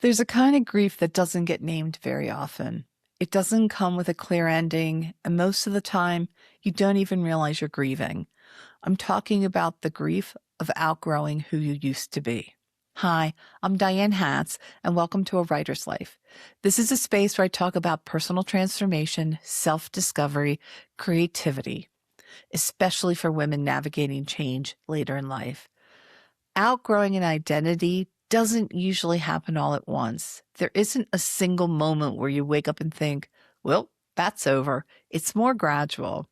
There's a kind of grief that doesn't get named very often. It doesn't come with a clear ending, and most of the time, you don't even realize you're grieving. I'm talking about the grief of outgrowing who you used to be. Hi, I'm Diane Hatz, and welcome to A Writer's Life. This is a space where I talk about personal transformation, self discovery, creativity, especially for women navigating change later in life. Outgrowing an identity doesn't usually happen all at once. There isn't a single moment where you wake up and think, well, that's over. It's more gradual.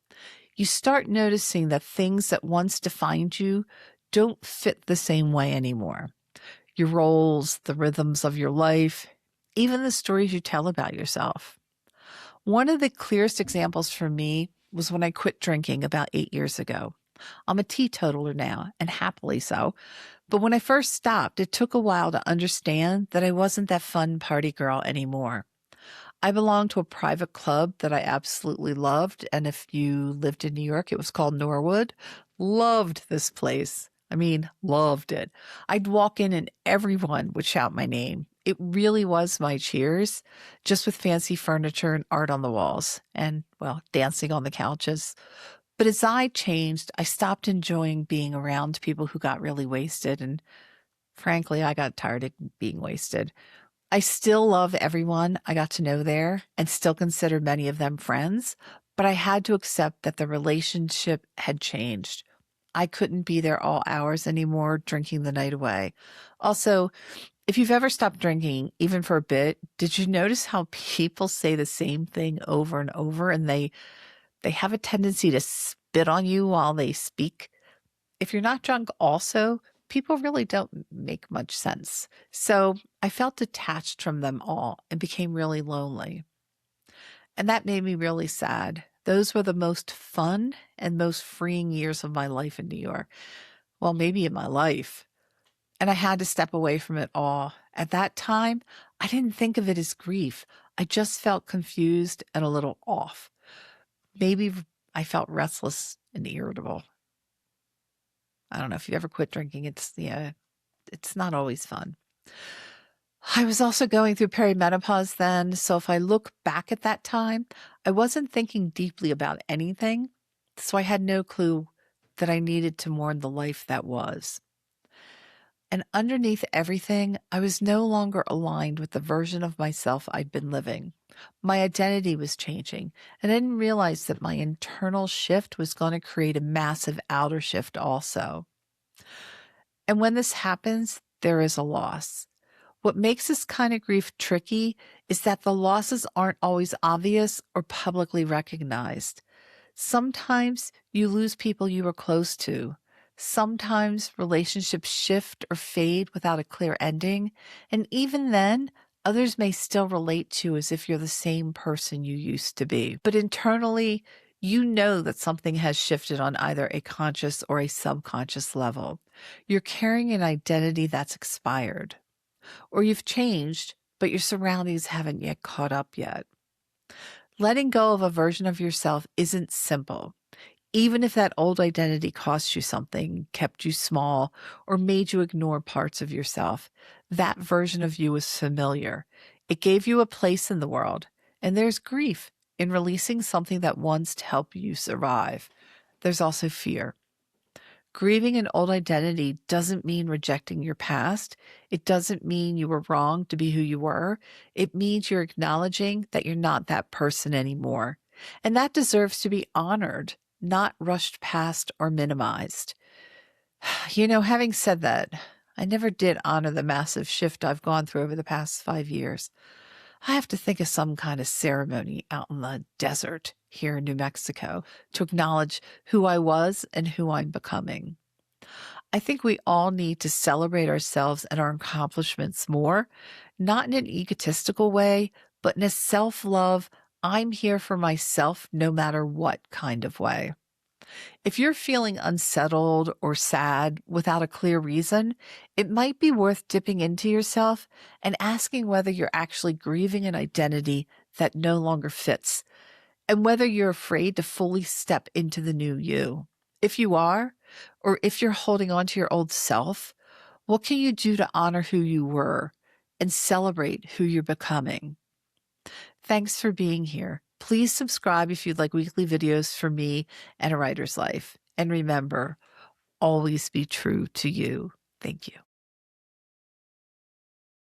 You start noticing that things that once defined you don't fit the same way anymore. Your roles, the rhythms of your life, even the stories you tell about yourself. One of the clearest examples for me was when I quit drinking about 8 years ago. I'm a teetotaler now, and happily so. But when I first stopped, it took a while to understand that I wasn't that fun party girl anymore. I belonged to a private club that I absolutely loved. And if you lived in New York, it was called Norwood. Loved this place. I mean, loved it. I'd walk in and everyone would shout my name. It really was my Cheers, just with fancy furniture and art on the walls and, well, dancing on the couches. But as I changed, I stopped enjoying being around people who got really wasted. And frankly, I got tired of being wasted. I still love everyone I got to know there and still consider many of them friends, but I had to accept that the relationship had changed. I couldn't be there all hours anymore, drinking the night away. Also, if you've ever stopped drinking, even for a bit, did you notice how people say the same thing over and over and they have a tendency to spit on you while they speak? If you're not drunk also, people really don't make much sense. So I felt detached from them all and became really lonely. And that made me really sad. Those were the most fun and most freeing years of my life in New York. Well, maybe in my life. And I had to step away from it all. At that time, I didn't think of it as grief. I just felt confused and a little off. Maybe I felt restless and irritable. I don't know if you ever quit drinking. It's not always fun. I was also going through perimenopause then, so if I look back at that time, I wasn't thinking deeply about anything, so I had no clue that I needed to mourn the life that was. And underneath everything, I was no longer aligned with the version of myself I'd been living. My identity was changing, and I didn't realize that my internal shift was going to create a massive outer shift also. And when this happens, there is a loss. What makes this kind of grief tricky is that the losses aren't always obvious or publicly recognized. Sometimes you lose people you were close to. Sometimes relationships shift or fade without a clear ending. And even then, others may still relate to you as if you're the same person you used to be. But internally, you know that something has shifted on either a conscious or a subconscious level. You're carrying an identity that's expired. Or you've changed, but your surroundings haven't yet caught up yet. Letting go of a version of yourself isn't simple. Even if that old identity cost you something, kept you small, or made you ignore parts of yourself, that version of you is familiar. It gave you a place in the world, and there's grief in releasing something that once helped you survive. There's also fear. Grieving an old identity doesn't mean rejecting your past. It doesn't mean you were wrong to be who you were. It means you're acknowledging that you're not that person anymore. And that deserves to be honored, not rushed past or minimized. Having said that, I never did honor the massive shift I've gone through over the past 5 years. I have to think of some kind of ceremony out in the desert here in New Mexico to acknowledge who I was and who I'm becoming. I think we all need to celebrate ourselves and our accomplishments more, not in an egotistical way, but in a self-love, I'm here for myself no matter what kind of way. If you're feeling unsettled or sad without a clear reason, it might be worth dipping into yourself and asking whether you're actually grieving an identity that no longer fits, and whether you're afraid to fully step into the new you. If you are, or if you're holding on to your old self, what can you do to honor who you were and celebrate who you're becoming. Thanks for being here. Please subscribe if you'd like weekly videos from me and A Writer's Life. And remember, always be true to you. Thank you.